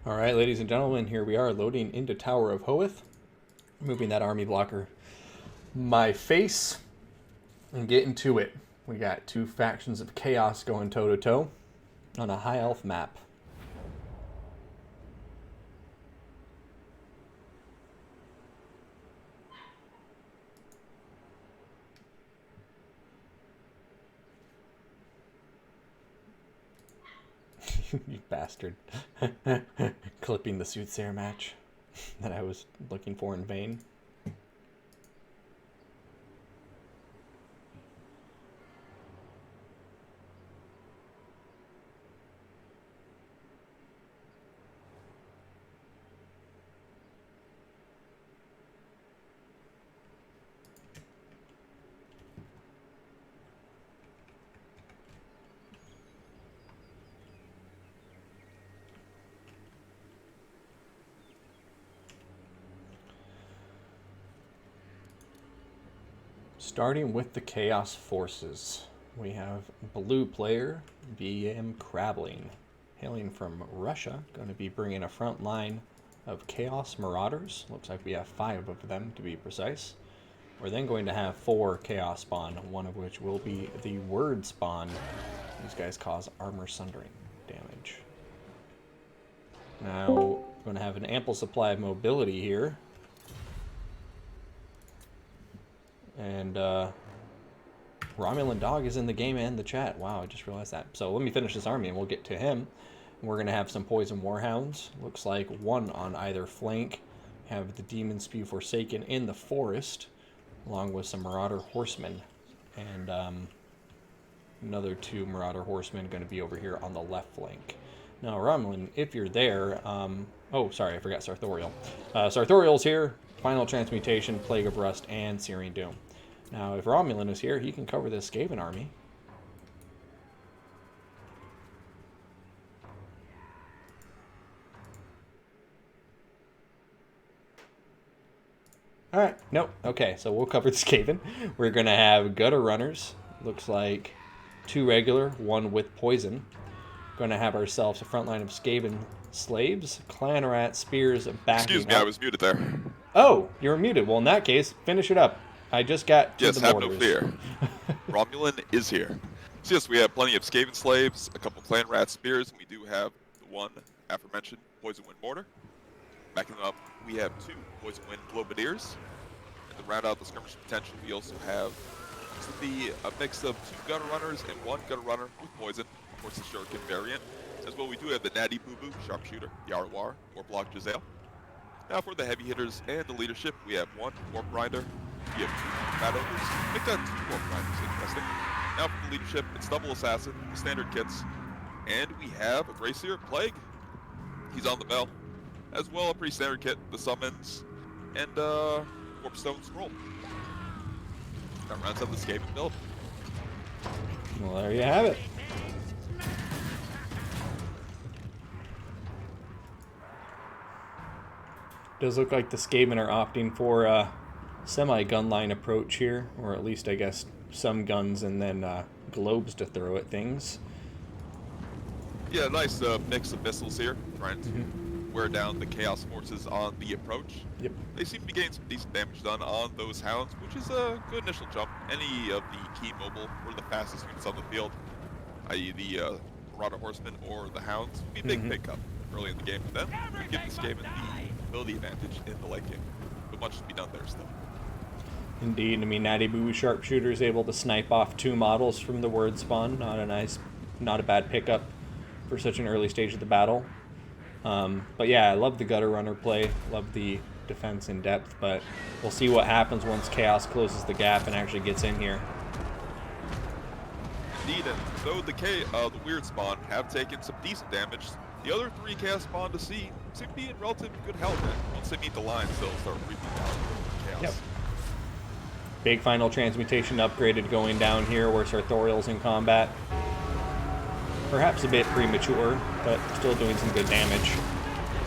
All right, ladies and gentlemen, here we are loading into Tower of Hoeth, moving that army blocker my face and getting to it. We got two factions of chaos going toe-to-toe on a high elf map. You bastard. Clipping the Soothsayer match that I was looking for in vain. Starting with the Chaos Forces, we have blue player VM Crabling, hailing from Russia, going to be bringing a front line of Chaos Marauders. Looks like we have 5 of them to be precise. We're then going to have 4 Chaos Spawn, one of which will be the Word Spawn. These guys cause armor sundering damage. Now, we're going to have an ample supply of mobility here. And Romulan Dog is in the game and the chat. Wow, I just realized that. So let me finish this army and we'll get to him. We're going to have some Poison Warhounds. Looks like 1 on either flank. Have the Demon Spew Forsaken in the forest, along with some Marauder Horsemen. And another 2 Marauder Horsemen going to be over here on the left flank. Now, Romulan, if you're there... oh, sorry, I forgot Sartorial. Sartorial's here. Final Transmutation, Plague of Rust, and Searing Doom. Now, if Romulan is here, he can cover this Skaven army. Alright, nope. Okay, so we'll cover the Skaven. We're going to have Gutter Runners. Looks like 2 regular, 1 with poison. Going to have ourselves a front line of Skaven Slaves, Clan Rat, Spears, backing Excuse me, up. I was muted there. Oh, you were muted. Well, in that case, finish it up. I just got to Yes, the have borders. no fear. Romulan is here. So yes, we have plenty of Skaven Slaves, a couple Clan Rat Spears, and we do have the 1 aforementioned Poison Wind Mortar. Backing them up, we have 2 Poison Wind Globadiers. And to round out the skirmish potential, we also have a mix of 2 Gutter Runners and 1 Gutter Runner with Poison, of course the Shuriken variant. As well, we do have the Natty Boo Boo Sharpshooter, Yarwar, or Block Giselle. Now for the heavy hitters and the leadership, we have 1 Warp Grinder, we have 2 Fat Ogres, make that 2 Warp Grinders, interesting. Now for the leadership, it's Double Assassin, the standard kits, and we have a Gracier Plague, he's on the bell, as well a pretty standard kit, the Summons, and Warpstone Scroll. That rounds up the Skaven build. Well, there you have it. Does look like the Skaven are opting for a semi-gun-line approach here, or at least, I guess, some guns and then globes to throw at things. Yeah, nice mix of missiles here, trying to wear down the Chaos Forces on the approach. Yep. They seem to be getting some decent damage done on those Hounds, which is a good initial jump. Any of the key mobile or the fastest units on the field, i.e. the Marauder Horsemen or the Hounds, would be a big pickup early in the game. But then, give this Skaven the ability advantage in the late game. But much to be done there still. Indeed, I mean, Natty Boo Sharpshooter is able to snipe off 2 models from the Word Spawn. Not a bad pickup for such an early stage of the battle. But yeah, I love the Gutter Runner play, love the defense in depth, but we'll see what happens once Chaos closes the gap and actually gets in here. Indeed, and though the Weird Spawn have taken some decent damage, the other 3 Chaos Spawn to see seem to be in relatively good health, and once they meet the lines, they'll start reaping down Chaos. Yep. Big Final Transmutation upgraded going down here where Sartorial's in combat. Perhaps a bit premature, but still doing some good damage.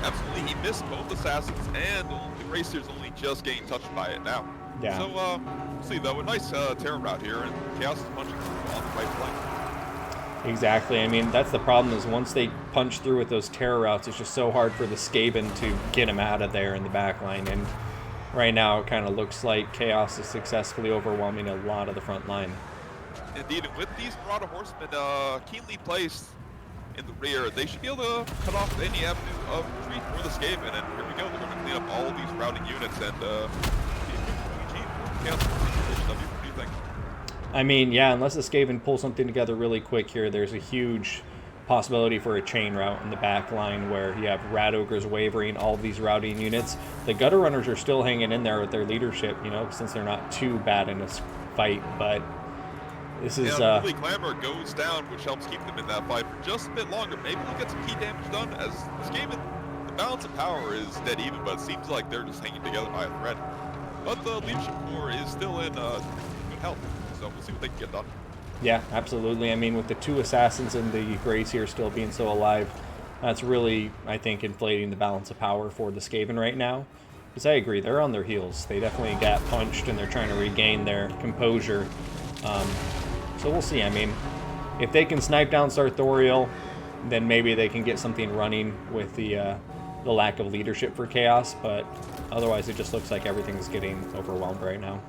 Absolutely, he missed both Assassins, and the Gracier's only just getting touched by it now. Yeah. So, we'll see though, a nice terror route here, and Chaos is punching on the right flank. Exactly. I mean, that's the problem is once they punch through with those terror routes, it's just so hard for the Skaven to get them out of there in the back line. And right now it kind of looks like Chaos is successfully overwhelming a lot of the front line. Indeed, and with these Marauder Horsemen keenly placed in the rear, they should be able to cut off any avenue of retreat for the Skaven. And here we go, they're going to clean up all these routing units and be a good GG for Chaos Forces. What do you think? I mean, yeah, unless the Skaven pull something together really quick here, there's a huge possibility for a chain route in the back line where you have Rat Ogres wavering, all these routing units. The Gutter Runners are still hanging in there with their leadership, you know, since they're not too bad in this fight, but this is... Really, Clamor goes down, which helps keep them in that fight for just a bit longer. Maybe we'll get some key damage done, as the Skaven, the balance of power is dead even, but it seems like they're just hanging together by a thread. But the leadership core is still in good health. So we'll see what they can get done. Yeah, absolutely. I mean, with the 2 assassins and the Grays here still being so alive, that's really, I think, inflating the balance of power for the Skaven right now. Because I agree, they're on their heels. They definitely got punched and they're trying to regain their composure. So we'll see. I mean, if they can snipe down Sartorial, then maybe they can get something running with the lack of leadership for Chaos. But otherwise, it just looks like everything's getting overwhelmed right now.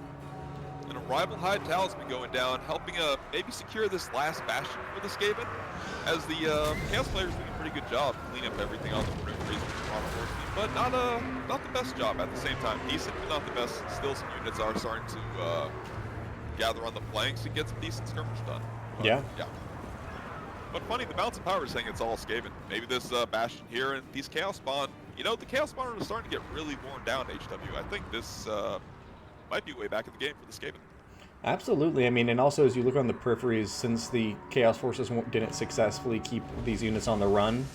Rival High Talisman going down, helping maybe secure this last bastion for the Skaven, as the Chaos players doing a pretty good job cleaning up everything on the peripheries with the but not the best job at the same time. Decent, but not the best. Still, some units are starting to gather on the flanks and get some decent skirmish done. But, yeah. But funny, the balance of power is saying it's all Skaven. Maybe this bastion here and these Chaos Spawn. You know, the Chaos Spawn are starting to get really worn down. HW. I think this might be way back in the game for the Skaven. Absolutely. I mean, and also as you look on the peripheries, since the Chaos Forces didn't successfully keep these units on the run,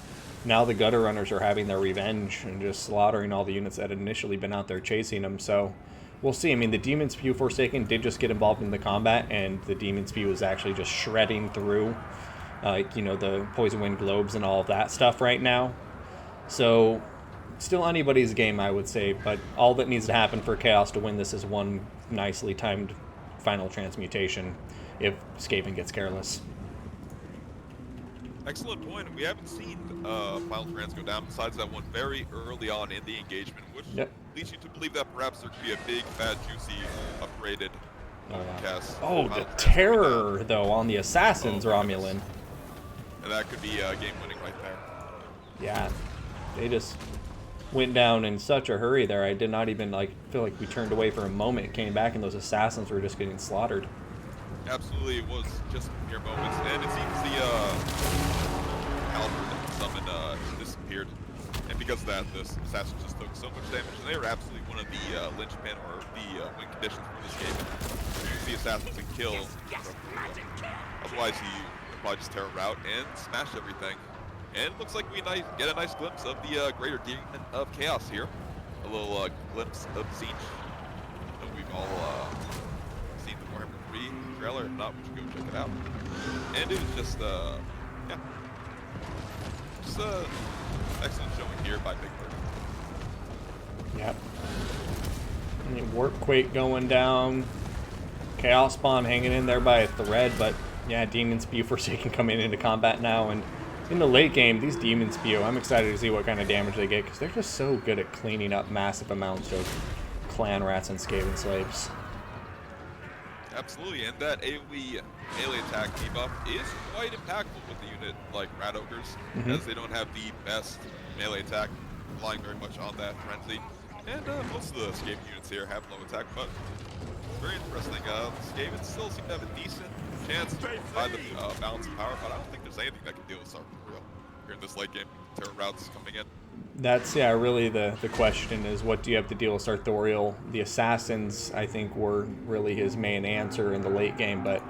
now the Gutter Runners are having their revenge and just slaughtering all the units that had initially been out there chasing them. So we'll see. I mean, the Demon Spew Forsaken did just get involved in the combat, and the Demon Spew is actually just shredding through, you know, the Poison Wind Globes and all of that stuff right now. So still anybody's game, I would say, but all that needs to happen for Chaos to win this is one nicely timed final transmutation if Skaven gets careless. Excellent point. We haven't seen final trans go down besides that one very early on in the engagement, which leads you to believe that perhaps there could be a big, fat, juicy, upgraded cast. Oh, the terror, though, on the Assassins, Romulan. And that could be game winning right there. Yeah, they just went down in such a hurry there. I did not even feel like we turned away for a moment, came back, and those Assassins were just getting slaughtered. Absolutely, it was just mere moments, and it seems the Halberd summon disappeared, and because of that, the Assassins just took so much damage, and they were absolutely one of the linchpin or the win conditions for this game. Use the Assassins and kill. Otherwise, he would probably just tear a route and smash everything. And it looks like we get a nice glimpse of the greater demon of Chaos here. A little glimpse of Siege. I know we've all seen the Warhammer 3 trailer. If not, we should go check it out. And it was just, yeah. Just excellent showing here by Big Bird. Yep. And Warp Quake going down. Chaos Spawn hanging in there by a thread, but yeah, Demon Spew Forsaken coming into combat now, and in the late game, these Demon Spew, I'm excited to see what kind of damage they get, because they're just so good at cleaning up massive amounts of clan rats and Skaven slaves. Absolutely, and that AoE melee attack debuff is quite impactful with a unit like Rat Ogres, as they don't have the best melee attack, relying very much on that frenzy. And most of the Skaven units here have low attack, but it's very interesting. The Skaven still seem to have a decent chance to provide the balance of power, but I don't think there's anything that can deal with Sartorial here in this late game. Terror routes coming in. That's, yeah, really the question is, what do you have to deal with Sartorial? The Assassins, I think, were really his main answer in the late game, but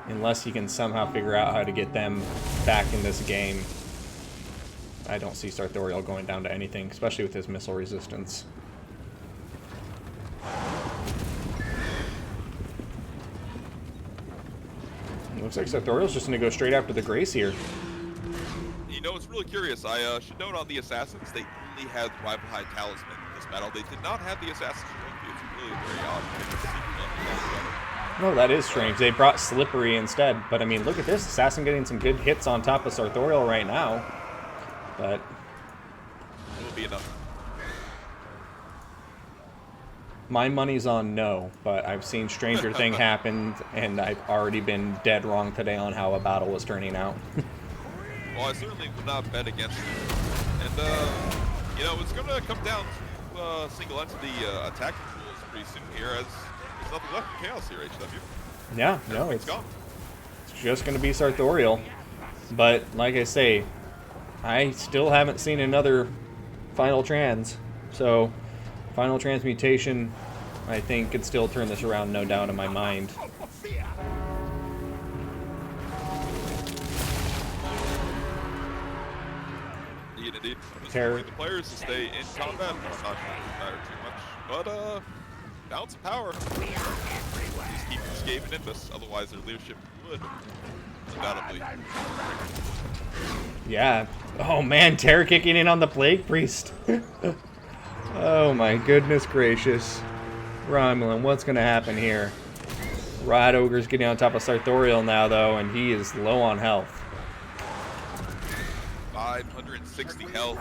unless he can somehow figure out how to get them back in this game, I don't see Sartorial going down to anything, especially with his missile resistance. It looks like Sartorial's just going to go straight after the Grace here. You know, it's really curious. I should note on the Assassins, they only had the Rival High Talisman in this battle. They did not have the Assassin's Trophy. It's really very odd. No, that is strange. They brought Slippery instead. But, I mean, look at this. Assassin getting some good hits on top of Sartorial right now. But It will be enough. my money's on no. But I've seen stranger thing happen, and I've already been dead wrong today on how a battle was turning out. Well, I certainly would not bet against it. And, you know, it's going to come down to single entity attacking rules pretty soon here, as there's nothing left in Chaos here, HW. Yeah, no, it's gone. just going to be Sartorial. But, like I say, I still haven't seen another Final Trans. So, Final Transmutation, I think, could still turn this around, no doubt in my mind. Indeed. Terror. The players to stay in combat. It's not going to matter too much. But, balance of power. Just keep the Skaven in this, otherwise their leadership would undoubtedly. Yeah. Oh man, Terror kicking in on the Plague Priest. Oh my goodness gracious. Romulan, what's going to happen here? Rat Ogre's getting on top of Sartorial now, though, and he is low on health. 560 health.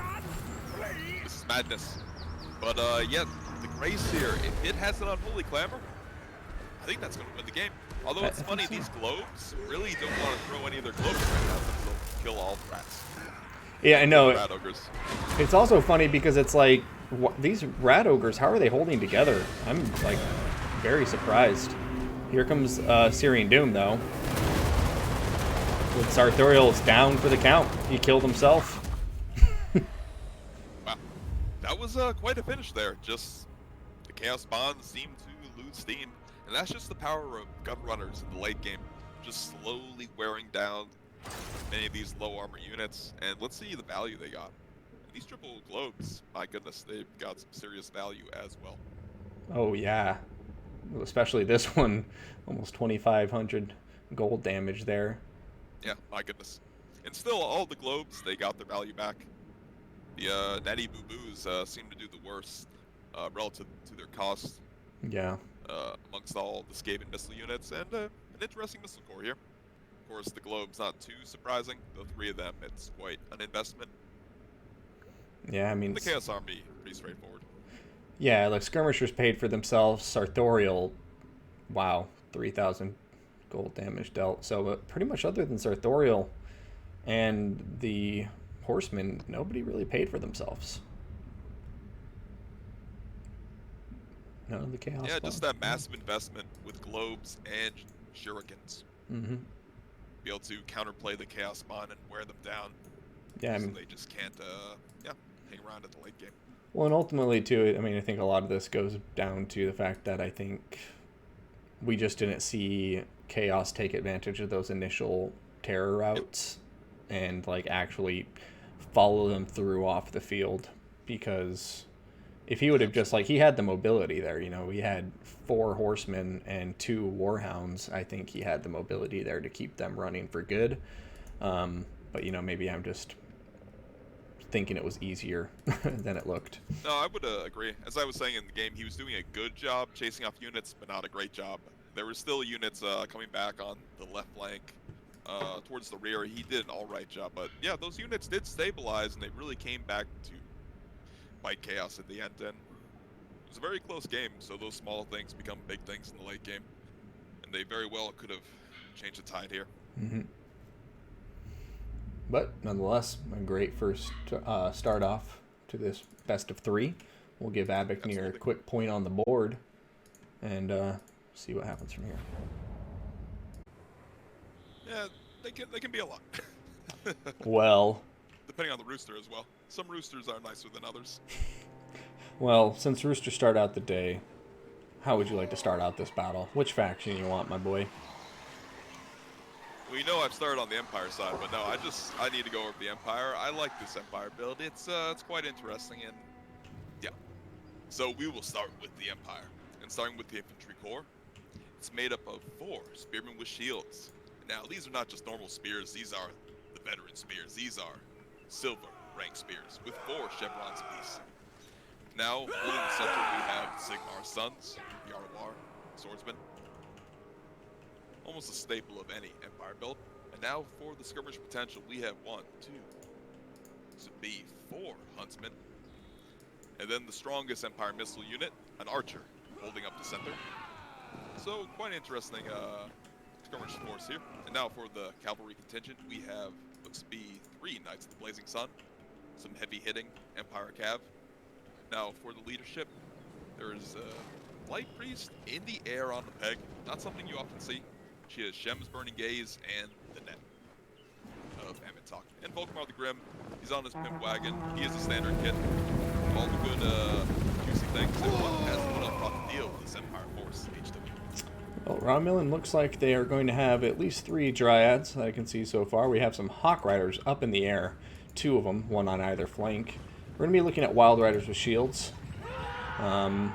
This is madness. But, yeah, the Grace here, if it has an Unholy Clamor, I think that's going to win the game. Although it's funny, these globes really don't want to throw any of their globes right now, since they'll kill all the rats. Yeah, I know. Rat Ogres. It's also funny because it's like, these Rat Ogres, how are they holding together? I'm, like, very surprised. Here comes Syrian Doom, though. With Sartorial's down for the count. He killed himself. Wow. That was quite a finish there. Just the Chaos Bonds seem to lose steam. And that's just the power of gun runners in the late game. Just slowly wearing down many of these low armor units. And let's see the value they got. These triple globes, my goodness, they've got some serious value as well. Oh, yeah. Especially this one. Almost 2,500 gold damage there. Yeah, my goodness. And still, all the globes, they got their value back. The Natty Boo-Boos seem to do the worst relative to their cost. Yeah. Amongst all the Skaven missile units, and an interesting missile core here. Of course, the globe's not too surprising. The three of them, it's quite an investment. Yeah, I mean... The Chaos Army, pretty straightforward. Yeah, like, Skirmishers paid for themselves. Sartorial, wow, 3,000 gold damage dealt. So pretty much other than Sartorial and the Horsemen, nobody really paid for themselves. None of the Chaos. Yeah, just that massive investment with globes and shurikens. Mm-hmm. Be able to counterplay the Chaos Spawn and wear them down. Yeah, so they just can't, hang around at the late game. Well, and ultimately, too, I mean, I think a lot of this goes down to the fact that I think we just didn't see Chaos take advantage of those initial terror routes and, like, actually follow them through off the field. Because if he would have just, like, he had the mobility there, you know, he had 4 horsemen and 2 warhounds. I think he had the mobility there to keep them running for good. But, you know, maybe I'm just thinking it was easier than it looked. No, I would agree. As I was saying in the game, he was doing a good job chasing off units, but not a great job. There were still units coming back on the left flank towards the rear. He did an all-right job, but yeah, those units did stabilize, and they really came back to fight Chaos at the end. And it was a very close game, so those small things become big things in the late game, and they very well could have changed the tide here. Mm-hmm. But nonetheless, a great first start off to this best of 3. We'll give Abeicnr a quick point on the board and see what happens from here. Yeah, they can be a lot. Well, depending on the rooster as well. Some roosters are nicer than others. Well, since Rooster start out the day, how would you like to start out this battle? Which faction you want, my boy? Well, you know I've started on the Empire side, but no, I need to go over the Empire. I like this Empire build. It's quite interesting, and yeah. So we will start with the Empire, and starting with the Infantry Corps. It's made up of 4 spearmen with shields. Now, these are not just normal spears. These are the veteran spears. These are silver rank spears with 4 chevrons apiece. Now, holding the center, we have Sigmar's sons, the Arwar swordsmen. almost a staple of any Empire build. And now for the skirmish potential, we have 1, 2, this would be 4 Huntsmen. And then the strongest Empire missile unit, an Archer, holding up the center. So quite interesting skirmish force here. And now for the cavalry contingent, we have looks to be 3 Knights of the Blazing Sun, some heavy hitting Empire Cav. Now for the leadership, there is a Light Priest in the air on the peg, not something you often see. She has Shem's Burning Gaze and the net of Amitok. And Volkmar the Grim, he's on his pimp wagon. He is a standard kit. All the good juicy things. Everyone has put up to deal with this Empire force, HW. Well, Romulan looks like they are going to have at least 3 Dryads that I can see so far. We have some Hawk Riders up in the air, 2 of them, 1 on either flank. We're going to be looking at Wild Riders with shields. And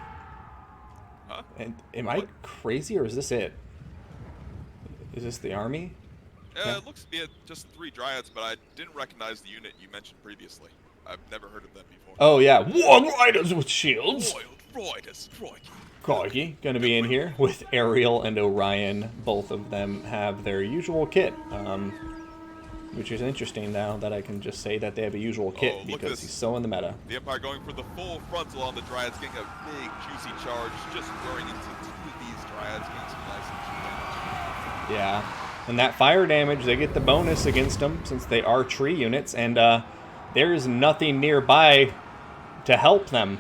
am I crazy, or is this it? Is this the army? Yeah. It looks to be just 3 Dryads, but I didn't recognize the unit you mentioned previously. I've never heard of them before. Oh yeah, Wild Riders with shields. Wild Riders, Crikey, going to be in here with Ariel and Orion. Both of them have their usual kit, which is interesting now that I can just say that they have a usual kit because he's so in the meta. The Empire going for the full frontal on the Dryads, getting a big juicy charge, just running into 2 of these Dryads, getting some nice and cheap damage. Yeah, and that fire damage, they get the bonus against them since they are tree units, and there's nothing nearby to help them.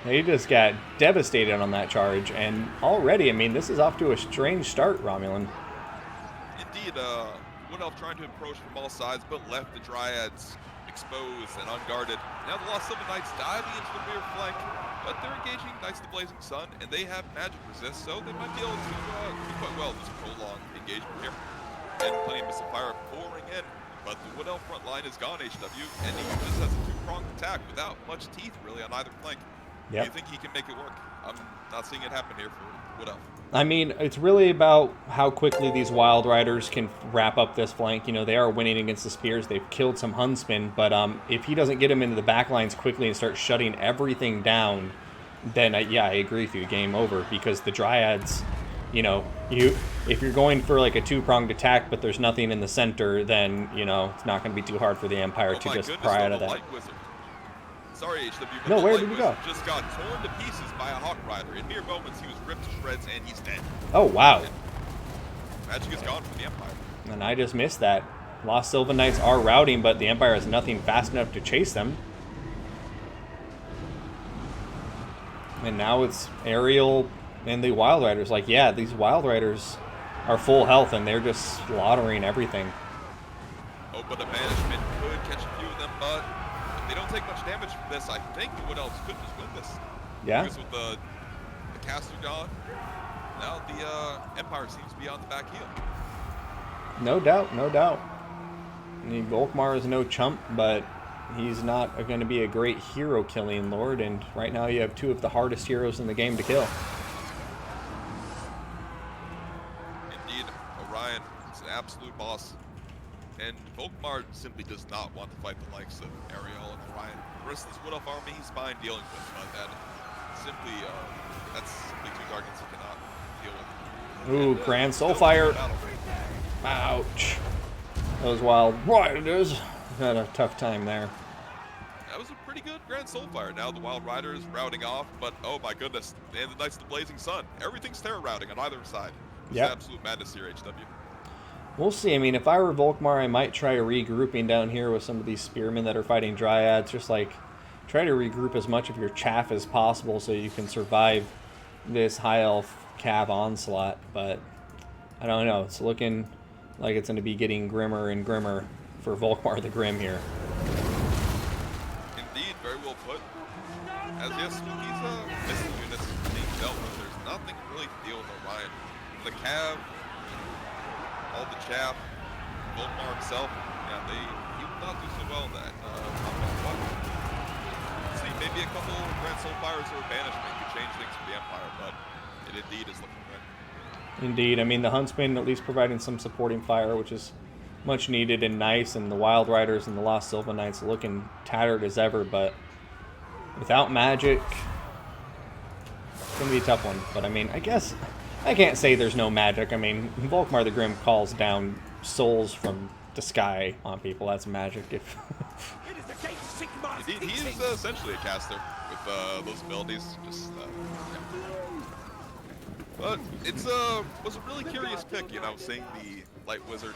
They just got devastated on that charge, and already, I mean, this is off to a strange start, Romulan. Indeed, Wood Elf trying to approach from all sides, but left the Dryads exposed and unguarded. Now the Lost Silver Knights diving into the rear flank, but they're engaging Knights of the Blazing Sun, and they have magic resist, so they might be able to do quite well this prolonged engagement here. And plenty of missile fire pouring in, but the Wood Elf front line is gone, HW, and he just has a 2-pronged attack without much teeth really on either flank. Yep. Do you think he can make it work? I'm not seeing it happen here for Wood Elf. I mean, it's really about how quickly these Wild Riders can wrap up this flank. You know, they are winning against the Spears. They've killed some Huntsmen, but if he doesn't get them into the back lines quickly and start shutting everything down, then, yeah, I agree with you, game over, because the Dryads, you know, if you're going for like a 2-pronged attack, but there's nothing in the center, then, you know, it's not going to be too hard for the Empire to just pry out of that. Sorry, HW, but no, the where Light did he Wizard go? Just got torn to pieces by a Hawk Rider. In mere moments, he was ripped to shreds, and he's dead. Oh, wow. Magic is gone for the Empire. And I just missed that. Lost Sylvan Knights are routing, but the Empire has nothing fast enough to chase them. And now it's Ariel and the Wild Riders. Like, yeah, these Wild Riders are full health, and they're just slaughtering everything. Oh, but the Banishment could catch a few of them, but they don't take much damage from this. I think the Wood Elves could just win this. Yeah. Because with the caster gone, now the Empire seems to be on the back heel. No doubt, no doubt. I mean, Volkmar is no chump, but he's not going to be a great hero-killing lord, and right now you have 2 of the hardest heroes in the game to kill. Indeed, Orion is an absolute boss. And Volkmar simply does not want to fight the likes of Ariel and Orion. The rest of this Wood Elf army he's fine dealing with, but that's simply 2 targets he cannot deal with. Ooh, Grand Soulfire. Ouch. Those Wild Riders had a tough time there. That was a pretty good Grand Soulfire. Now the Wild Riders routing off, but oh my goodness. And the Knights of the Blazing Sun. Everything's terror routing on either side. It's absolute madness here, HW. We'll see. I mean, if I were Volkmar, I might try regrouping down here with some of these spearmen that are fighting Dryads. Just like, try to regroup as much of your chaff as possible so you can survive this high elf cav onslaught. But I don't know. It's looking like it's going to be getting grimmer and grimmer for Volkmar the Grim here. Indeed, very well put. As yes, with these missile units being dealt with, there's nothing really to deal with Orion. The cav, all the chaff, Volkmar himself, yeah, he will not do so well in that combat fight. See, maybe a couple Grand Soulfires or a Banishment could change things for the Empire, but it indeed is looking good. Indeed. I mean, the Huntsmen at least providing some supporting fire, which is much needed and nice, and the Wild Riders and the Lost Sylvan Knights looking tattered as ever, but without magic, it's going to be a tough one. But I mean, I guess I can't say there's no magic. I mean, Volkmar the Grim calls down souls from the sky on people. That's magic. If Indeed, he is essentially a caster with those abilities. Just, yeah. But it's was a really curious pick, you know, seeing the Light Wizard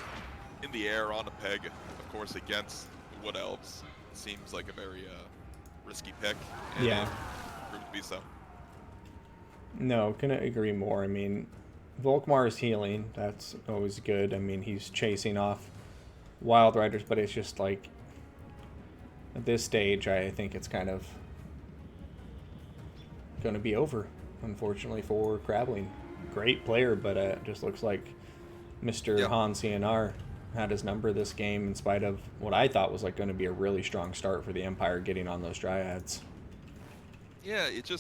in the air on a peg, of course, against the Wood Elves. Seems like a very risky pick, and yeah. it proved to be so. No, couldn't agree more. I mean, Volkmar is healing. That's always good. I mean, he's chasing off Wild Riders, but it's just like at this stage, I think it's kind of going to be over, unfortunately, for Crabling. Great player, but it just looks like Mr. Yep. Han CNR had his number this game in spite of what I thought was like going to be a really strong start for the Empire getting on those Dryads. Yeah, it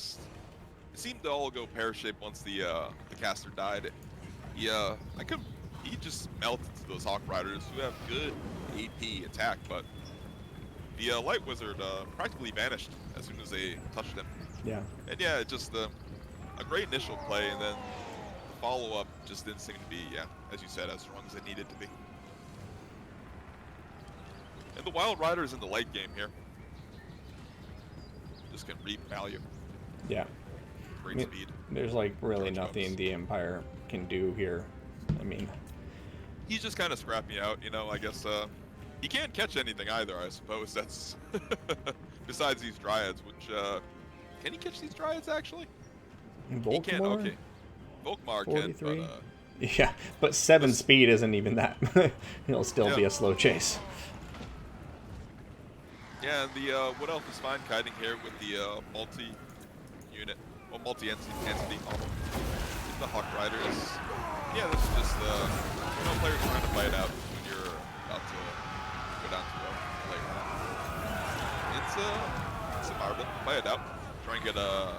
seemed to all go pear-shaped once the caster died. He just melted to those Hawk Riders who have good AP attack, but the Light Wizard practically vanished as soon as they touched him. Yeah. And yeah, it just a great initial play, and then the follow-up just didn't seem to be, yeah, as you said, as strong as it needed to be. And the Wild Riders in the late game here just can reap value. Yeah. Great speed. There's like really Charge nothing bumps. the Empire can do here. I mean, He's just kind of scrapping out, you know, I guess. He can't catch anything either, I suppose. That's besides these Dryads, which, can he catch these Dryads, actually? Volkmar? He can't, okay. Volkmar can, 43? but, yeah, but 7 speed isn't even that. He'll still be a slow chase. Yeah, and the Wood Elf is fine kiting here with the multi-unit, well, multi-entity model. The Hawk Riders. Yeah, this is just you know, players trying to play it out when you're about to go down to a later round. It's a marble. Play it out. Try and get a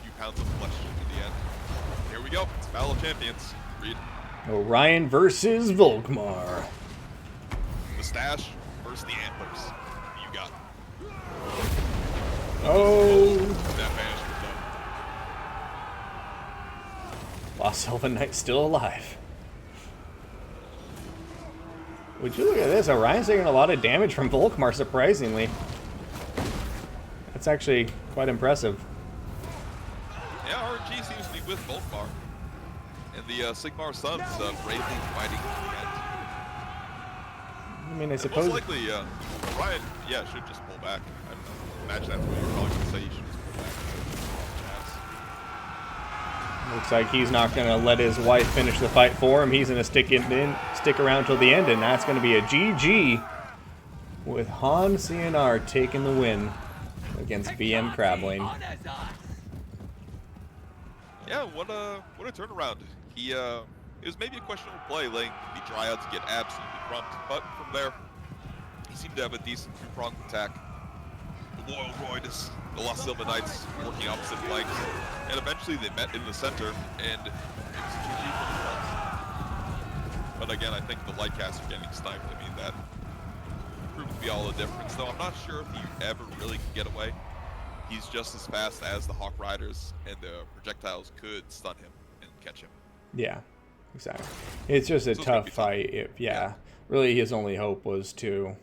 few pounds of flesh in the end. Here we go. It's Battle of Champions. Reed. Orion versus Volkmar. The stash versus the antlers. You got it. Oh! That vanished. Lost Sylvan Knight still alive. Would you look at this? Orion's taking a lot of damage from Volkmar, surprisingly. That's actually quite impressive. Yeah, RNG seems to be with Volkmar. And the Sigmar Sons bravely fighting to the end. I mean, I And suppose... most likely, Ryan, yeah, should just pull back. I don't know. Imagine that's what you're probably going to say. You should just pull back. Looks like he's not going to let his wife finish the fight for him. He's going to stick around till the end, and that's going to be a GG with Han CNR taking the win against BM Crabling. Yeah, what a turnaround. He it was maybe a questionable play, letting the Dryads get absolutely crumped, but from there, he seemed to have a decent two-pronged attack. The Loyal Roidus, the Lost Sylvan Knights working opposite flanks, and eventually they met in the center, and it was GG for the Elves. But again, I think the Lightcaster getting sniped, I mean, that proved to be all the difference, though I'm not sure if he ever really can get away. He's just as fast as the Hawk Riders, and the projectiles could stun him and catch him. Yeah, exactly. It's just a tough fight. Yeah, really his only hope was to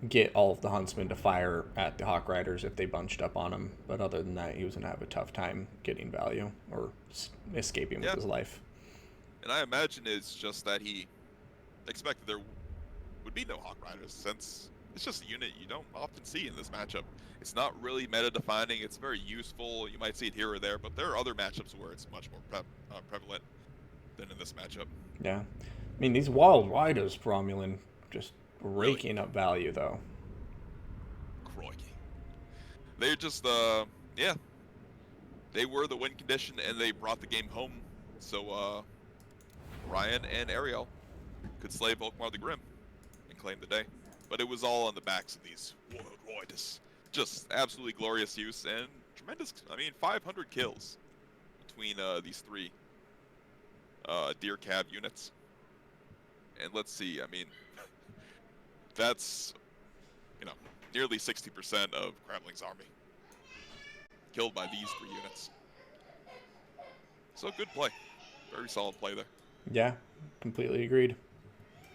get all of the Huntsmen to fire at the Hawk Riders if they bunched up on him. But other than that, he was going to have a tough time getting value or escaping with his life. And I imagine it's just that he expected there would be no Hawk Riders, since it's just a unit you don't often see in this matchup. It's not really meta-defining. It's very useful. You might see it here or there, but there are other matchups where it's much more prevalent than in this matchup. Yeah. I mean, these Wild Riders, Romulan, just raking up value, though. Crikey. They're just, yeah. They were the win condition, and they brought the game home. So, Ryan and Ariel could slay Volkmar the Grim and claim the day. But it was all on the backs of these World Roidus. Just absolutely glorious use and tremendous, 500 kills between these three Deer Cab units. And let's see, that's, nearly 60% of Crabling's army killed by these three units. So good play. Very solid play there. Yeah, completely agreed.